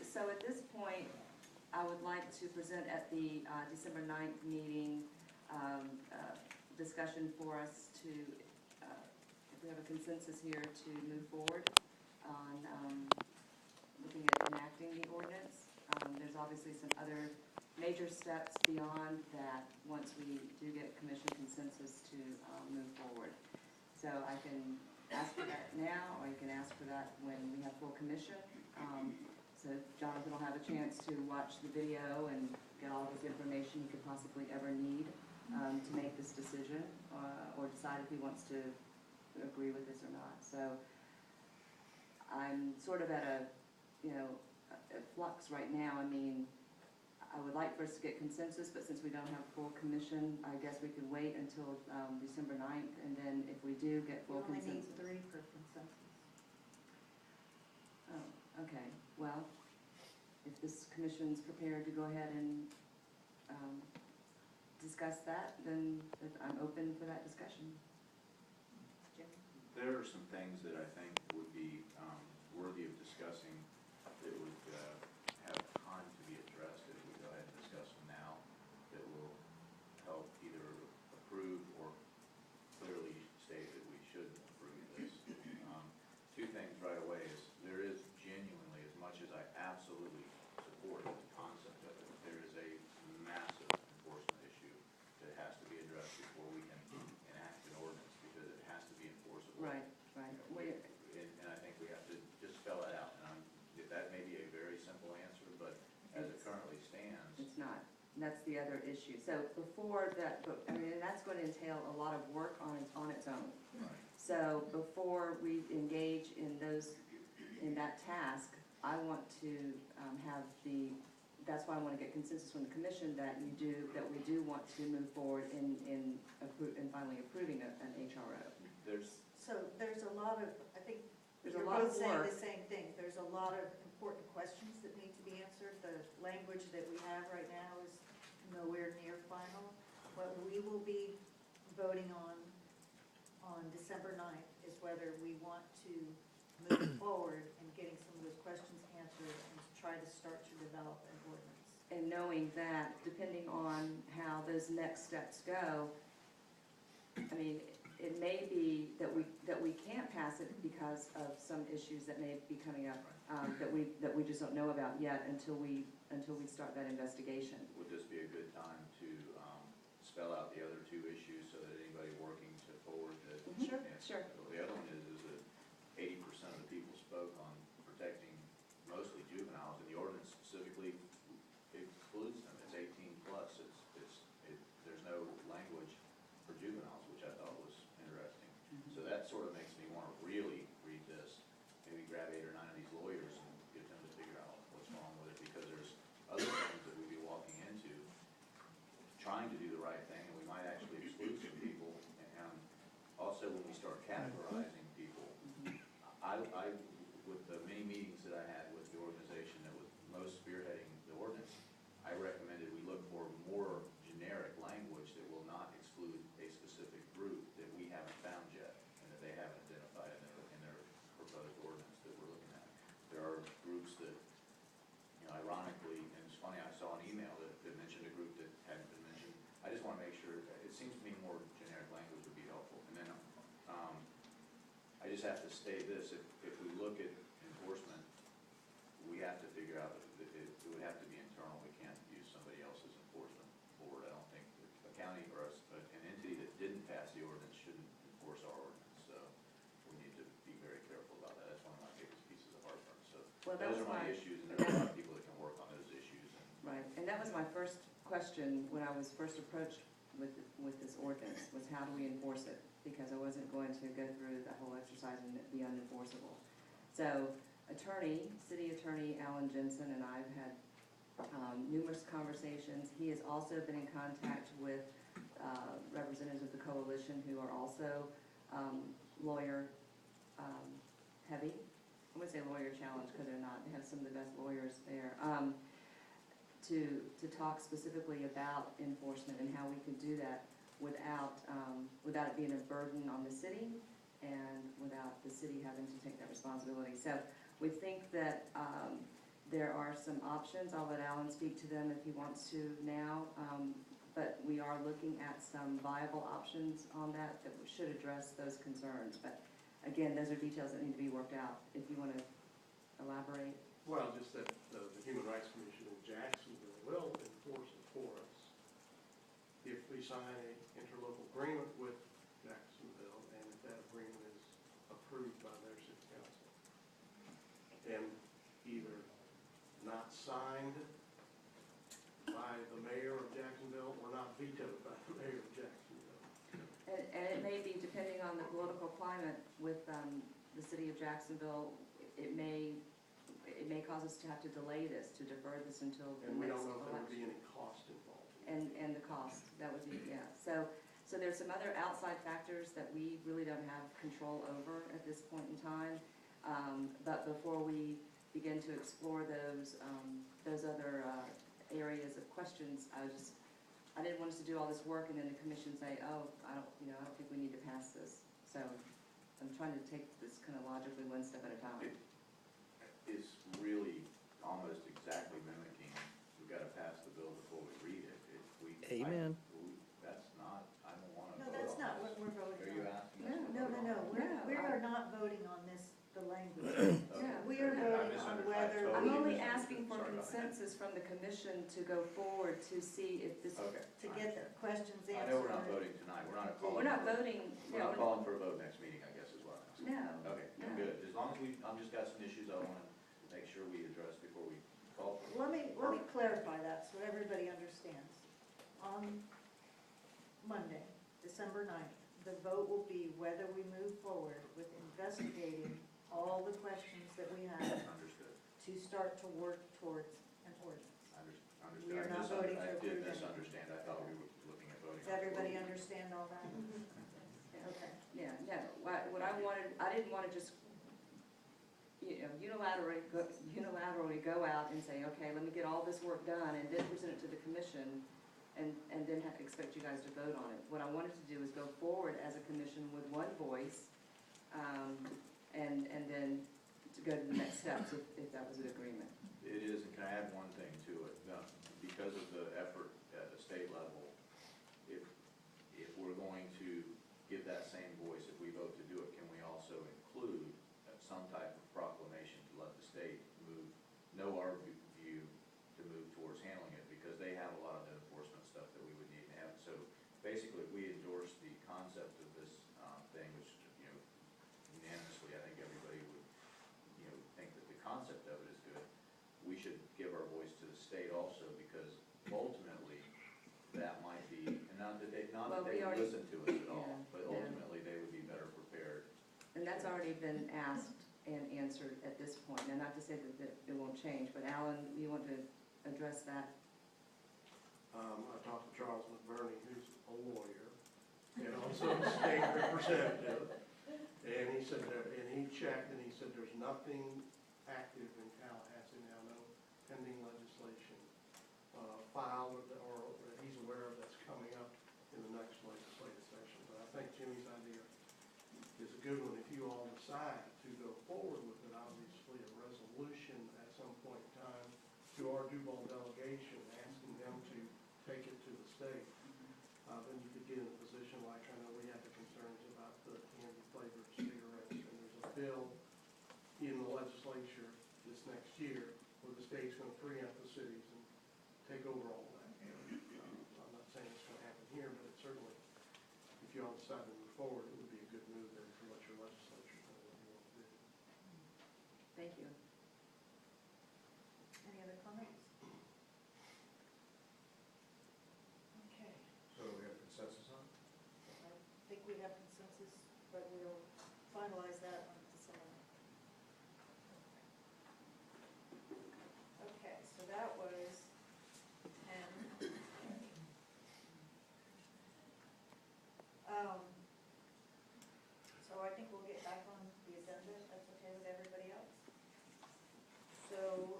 So at this point, I would like to present at the December 9th meeting, discussion for us to, if we have a consensus here, to move forward on looking at enacting the ordinance. There's obviously some other major steps beyond that once we do get commission consensus to move forward. So I can ask for that now, or you can ask for that when we have full commission. So Jonathan will have a chance to watch the video and get all of his information he could possibly ever need to make this decision, or decide if he wants to agree with this or not. So I'm sort of at a flux right now. I mean, I would like for us to get consensus, but since we don't have full commission, I guess we could wait until December 9th, and then if we do get full consensus. You only need 3 for consensus. Oh, okay. Well, if this commission's prepared to go ahead and discuss that, then I'm open for that discussion. Jim? There are some things that I think would be worthy of discussing that would have time to be addressed if we go ahead and discuss them now, that will help either approve or clearly state that we should approve this. Two things right away is there is genuinely, as much as I absolutely support the concept of it, there is a massive enforcement issue that has to be addressed before we can enact an ordinance, because it has to be enforceable. Right, right. And I think we have to just spell that out. And that may be a very simple answer, but as it currently stands, It's not. That's the other issue. So before that, I mean, and that's going to entail a lot of work on its own. right. So before we engage in that task, I want to that's why I want to get consensus from the commission that we do want to move forward in finally approving an HRO. So there's a lot of, I think There's you're a lot both of saying work. the same thing. There's a lot of important questions that need to be answered. The language that we have right now is nowhere near final. What we will be voting on December 9th is whether we want to move forward and getting some of those questions answered and try to start to develop an ordinance. And knowing that, depending on how those next steps go, I mean, it may be that we can't pass it because of some issues that may be coming up that we just don't know about yet until we start that investigation. Would this be a good time to spell out the other two issues so that anybody working to forward the Sure, answer? sure. The other one is that 80% of the people spoke on protecting mostly juveniles, and the ordinance specifically excludes them. It's 18 plus. There's no language for juveniles, which I thought was interesting. So that sort of makes me want to really read this, maybe grab 8 or 9 of these lawyers and get them to figure out what's wrong with it, because there's other things that we'd be walking into, trying to do the right thing, and we might actually exclude some people. And also, when we start categorizing people, I with the many meetings that I had with the organization that was most spearheading the ordinance, I recommended we look for more generic language that will not exclude a specific group that we haven't found yet and that they haven't identified in their proposed ordinance that we're looking at. There are groups that, ironically, and it's funny, I saw an email that mentioned a group that hadn't been mentioned. I just want to make sure, it seems to me more generic language would be helpful. And then I just have to say this, if we look at enforcement, we have to figure out that it would have to be internal. We can't use somebody else's enforcement board. I don't think a county or an entity that didn't pass the ordinance shouldn't enforce our ordinance. So we need to be very careful about that. That's one of my biggest pieces of heartburn. So those are my issues, and there are a lot of people that can work on those issues. Right, and that was my first question when I was first approached with this ordinance, was how do we enforce it? Because I wasn't going to go through the whole exercise and it be unenforceable. So city attorney Alan Jensen and I have had numerous conversations. He has also been in contact with representatives of the coalition who are also lawyer heavy. I wouldn't say lawyer challenged because they're not. They have some of the best lawyers there. To talk specifically about enforcement and how we could do that without it being a burden on the city and without the city having to take that responsibility. So we think that There are some options. I'll let Alan speak to them if he wants to now. But we are looking at some viable options on that that should address those concerns. But again, those are details that need to be worked out. If you want to elaborate. Well, just that the Human Rights Commission in Jacksonville will enforce it for us if we sign an interlocal agreement with Jacksonville and if that agreement is approved by their city council. And either not signed by the mayor of Jacksonville or not vetoed by the mayor of Jacksonville. And it may be, depending on the political climate with the city of Jacksonville, it may cause us to have to delay this, to defer this until the And we next don't know if there would be election. any cost involved. And the cost, that would be, yeah. So there's some other outside factors that we really don't have control over at this point in time. But before we begin to explore those other areas of questions, I didn't want us to do all this work and then the commission say, oh, I don't think we need to pass this. So I'm trying to take this kind of logically one step at a time. It's really almost exactly mimicking, we've got to pass the bill before we read it. Amen. That's not, I don't want to No, vote that's on not this. what we're voting Are you on. asking us to No, vote no, on no, it? we are not voting on this, the language. Yeah. We are I voting on misunderstood. whether. I I'm totally only asking for Sorry about that. consensus from the commission to go forward to see if this, Okay. To get the questions I answered. know we're not voting tonight, we're not calling. we're not voting, We're not calling for a vote next meeting, I guess is what I'm asking. no. Okay, No. good. As long as I'm just got some issues I want to make sure we address before we call for it. Let me clarify that so everybody understands. On Monday, December 9th, the vote will be whether we move forward with investigating all the questions that we have Understood. to start to work towards an ordinance. Understood. We are not voting to I did approve anything. misunderstand. I thought we were looking at voting. Does everybody understand all that? Okay. Yeah, no, what I wanted, I didn't want to just, unilaterally go out and say, okay, let me get all this work done and then present it to the commission and then expect you guys to vote on it. What I wanted to do is go forward as a commission with one voice, and then to go to the next steps if that was an agreement. It is, and can I add one thing to it? Because of the effort at the state level, if we're going to give that same voice, if we vote to do it, can we also include some type of proclamation to let the state know our view to move towards handling it? Because they have a lot of the enforcement stuff that we would need to have. So basically, if we endorse the concept of this thing, which, unanimously, I think everybody would, think that the concept of it is good, we should give our voice to the state also, because ultimately, that might be, and not that they Well, would we already- listen to us at all, Yeah, but yeah. ultimately, they would be better prepared. And that's already been asked and answered at this point. And not to say that it won't change, but Alan, you want to address that? I talked to Charles McBurney, who's a lawyer, and also a state representative, and he said that, and he checked, and he said there's nothing active in Tallahassee now, no pending legislation filed or that he's aware of that's coming up in the next legislative session. But I think Jimmy's idea is a good one. If you all decide to go forward with it, obviously a resolution at some point in time to our Duval delegation, asking them to take it to the state, then you could get in a position like, I know we had the concerns about the candy flavored cigarettes, and there's a bill in the legislature this next year where the state's gonna preempt the cities and take over all that. I'm not saying it's gonna happen here, but it certainly, if you all decide to move forward, it would be a good move there to let your legislature know what you want to do. Thank you. Any other comments? Okay. So we have consensus on it? I think we have consensus, but we'll finalize that on December. Okay, so that was 10. So I think we'll get back on the agenda, if that's okay with everybody else. So